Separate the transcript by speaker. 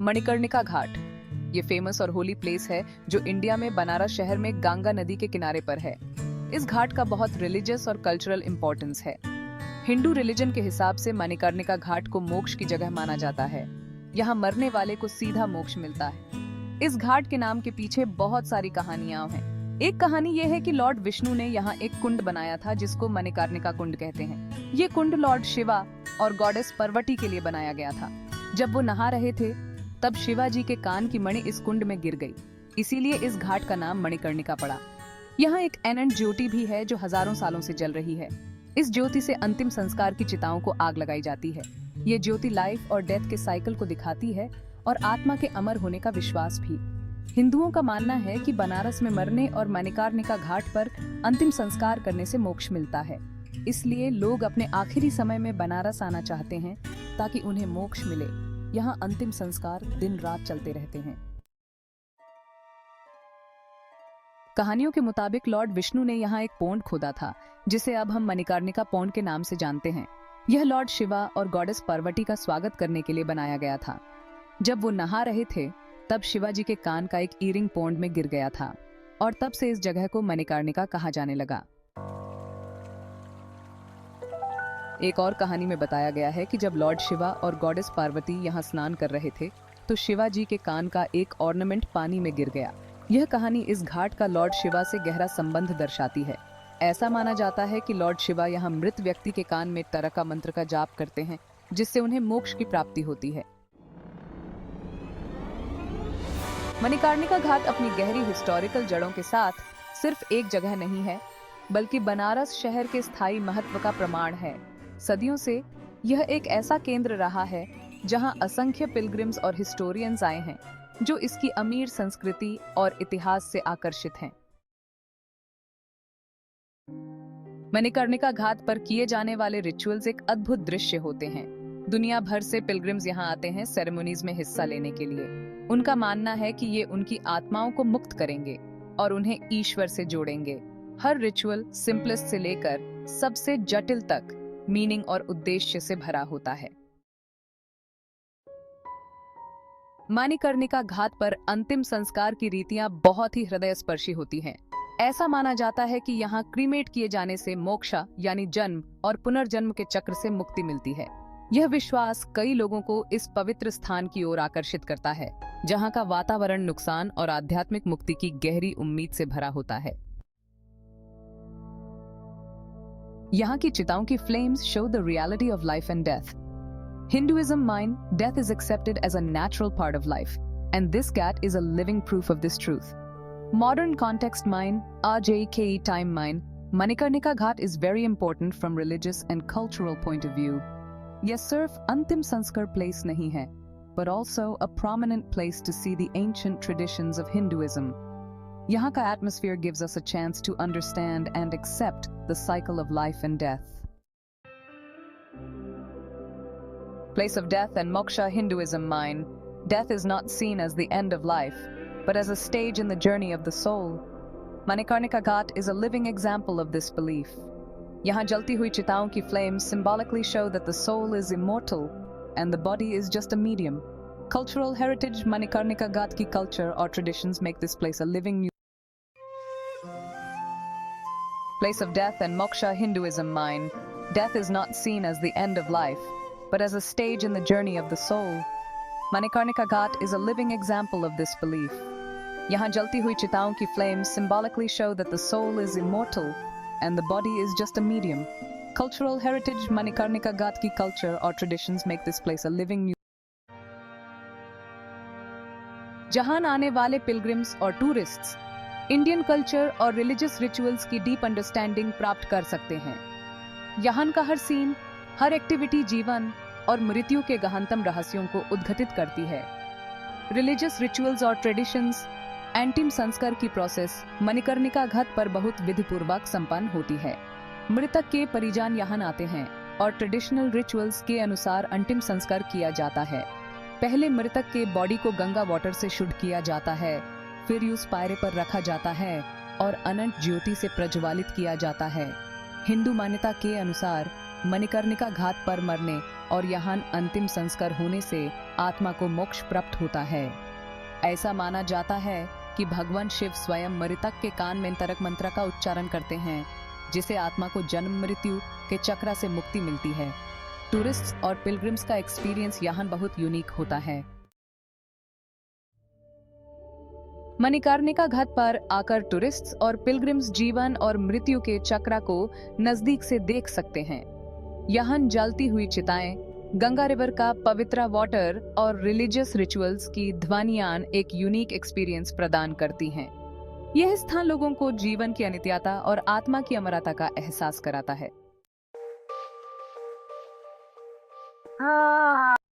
Speaker 1: मणिकर्णिका घाट। ये फेमस और holy place है जो इंडिया में बनारस शहर में गंगा नदी के किनारे पर है। इस घाट का बहुत रिलीजियस और कल्चरल इंपॉर्टेंस है। हिंदू रिलीजन के हिसाब से मणिकर्णिका घाट को मोक्ष की जगह माना जाता है। यहाँ मरने वाले को सीधा मोक्ष मिलता है। इस घाट के नाम के पीछे बहुत सारी कहानियां हैं। एक कहानी ये है कि लॉर्ड विष्णु ने यहाँ एक कुंड बनाया था जिसको मणिकर्णिका कुंड कहते हैं। ये कुंड लॉर्ड शिवा और गॉडेस पार्वती के लिए बनाया गया था। जब वो नहा रहे थे तब शिवाजी के कान की मणि इस कुंड में गिर गई, इसीलिए इस घाट का नाम मणिकर्णिका पड़ा। यहाँ एक एनंट ज्योति भी है जो हजारों सालों से जल रही है। इस ज्योति से अंतिम संस्कार की चिताओं को आग लगाई जाती है। ये ज्योति लाइफ और डेथ के साइकिल को दिखाती है और आत्मा के अमर होने का विश्वास भी। हिंदुओं का मानना है कि बनारस में मरने और मणिकर्णिका घाट पर अंतिम संस्कार करने से मोक्ष मिलता है। इसलिए लोग अपने आखिरी समय में बनारस आना चाहते हैं ताकि उन्हें मोक्ष मिले। यहाँ अंतिम संस्कार दिन रात चलते रहते हैं। कहानियों के मुताबिक लॉर्ड विष्णु ने यहाँ एक पोंड खोदा था जिसे अब हम मणिकर्णिका पोंड के नाम से जानते हैं। यह लॉर्ड शिवा और गॉडेस पार्वती का स्वागत करने के लिए बनाया गया था। जब वो नहा रहे थे तब शिवाजी के कान का एक ईयरिंग पोंड में गिर गया था और तब से इस जगह को मणिकर्णिका कहा जाने लगा। एक और कहानी में बताया गया है कि जब लॉर्ड शिवा और गॉडेस पार्वती यहाँ स्नान कर रहे थे तो शिवाजी के कान का एक ऑर्नामेंट पानी में गिर गया। यह कहानी इस घाट का लॉर्ड शिवा से गहरा संबंध दर्शाती है। ऐसा माना जाता है कि लॉर्ड शिवा यहाँ मृत व्यक्ति के कान में तरका मंत्र का जाप करते हैं जिससे उन्हें मोक्ष की प्राप्ति होती है। मणिकर्णिका घाट अपनी गहरी हिस्टोरिकल जड़ों के साथ सिर्फ एक जगह नहीं है बल्कि बनारस शहर के स्थायी महत्व का प्रमाण है। सदियों से यह एक ऐसा केंद्र रहा है जहां असंख्य पिलग्रिम्स और हिस्टोरियंस आए हैं जो इसकी अमीर संस्कृति और इतिहास से आकर्षित हैं। मणिकर्णिका घाट पर किए जाने वाले रिचुअल्स एक अद्भुत दृश्य होते हैं। दुनिया भर से पिलग्रिम्स यहाँ आते हैं सेरेमनीज में हिस्सा लेने के लिए। उनका मानना है कि ये उनकी आत्माओं को मुक्त करेंगे और उन्हें ईश्वर से जोड़ेंगे। हर रिचुअल सिंपलेस्ट से लेकर सबसे जटिल तक मीनिंग और उद्देश्य से भरा होता है। मणिकर्णिका घाट पर अंतिम संस्कार की रीतियां बहुत ही हृदयस्पर्शी होती हैं। ऐसा माना जाता है कि यहाँ क्रीमेट किए जाने से मोक्षा यानी जन्म और पुनर्जन्म के चक्र से मुक्ति मिलती है। यह विश्वास कई लोगों को इस पवित्र स्थान की ओर आकर्षित करता है जहाँ का वातावरण नुकसान और आध्यात्मिक मुक्ति की गहरी उम्मीद से भरा होता है। यहाँ की चिताओं की flames show the reality of life and death. Hinduism mind, death is accepted as a natural part of life, and this ghat is a living proof of this truth. Modern context mind, RJKE time mind, Manikarnika Ghat is very important from religious and cultural point of view. यह सिर्फ अंतिम संस्कार place नहीं है, but also a prominent place to see the ancient traditions of Hinduism. यहाँ का atmosphere gives us a chance to understand and accept the cycle of life and death. Place of death and moksha Hinduism mind, death is not seen as the end of life, but as a stage in the journey of the soul. Manikarnika Ghat is a living example of this belief. यहाँ जलती हुई चिताओं की flames symbolically show that the soul is immortal and the body is just a medium. Cultural heritage Manikarnika Ghat की culture or traditions make this place a living place of death and moksha Hinduism mind, death is not seen as the end of life, but as a stage in the journey of the soul. Manikarnika Ghat is a living example of this belief. यहाँ जलती हुई चिताओं की flames symbolically show that the soul is immortal and the body is just a medium. Cultural heritage Manikarnika Ghat की culture or traditions make this place a living जहां आने वाले pilgrims और tourists Indian culture और religious rituals की deep understanding प्राप्त कर सकते हैं। यहाँ का हर सीन, हर एक्टिविटी जीवन और मृत्यु के गहनतम रहस्यों को उद्घाटित करती है। रिलीजियस रिचुअल्स और ट्रेडिशंस, अंतिम संस्कार की प्रोसेस मणिकर्णिका घाट पर बहुत विधिपूर्वक संपन्न होती है। मृतक के परिजन यहाँ आते हैं और ट्रेडिशनल रिचुअल्स के अनुसार अंतिम संस्कार किया जाता है। पहले मृतक के बॉडी को गंगा वाटर से शुद्ध किया जाता है, फिर उस पायरे पर रखा जाता है और अनंत ज्योति से प्रज्वलित किया जाता है। हिंदू मान्यता के अनुसार मणिकर्णिका घाट पर मरने और यहाँ अंतिम संस्कार होने से आत्मा को मोक्ष प्राप्त होता है। ऐसा माना जाता है कि भगवान शिव स्वयं मृतक के कान में तरक मंत्र का उच्चारण करते हैं, जिसे आत्मा को जन्म मृत्यु के चक्र से मुक्ति मिलती है। टूरिस्ट्स और पिलग्रिम्स का एक्सपीरियंस यहाँ बहुत यूनिक होता है। मणिकर्णिका घाट पर आकर टूरिस्ट्स और पिलग्रिम्स जीवन और मृत्यु के चक्र को नजदीक से देख सकते हैं। यहाँ जलती हुई चिताएं, गंगा रिवर का पवित्र वाटर और रिलीजियस रिचुअल्स की ध्वनियां एक यूनिक एक्सपीरियंस प्रदान करती हैं। यह स्थान लोगों को जीवन की अनित्यता और आत्मा की अमरता का एहसास कराता है।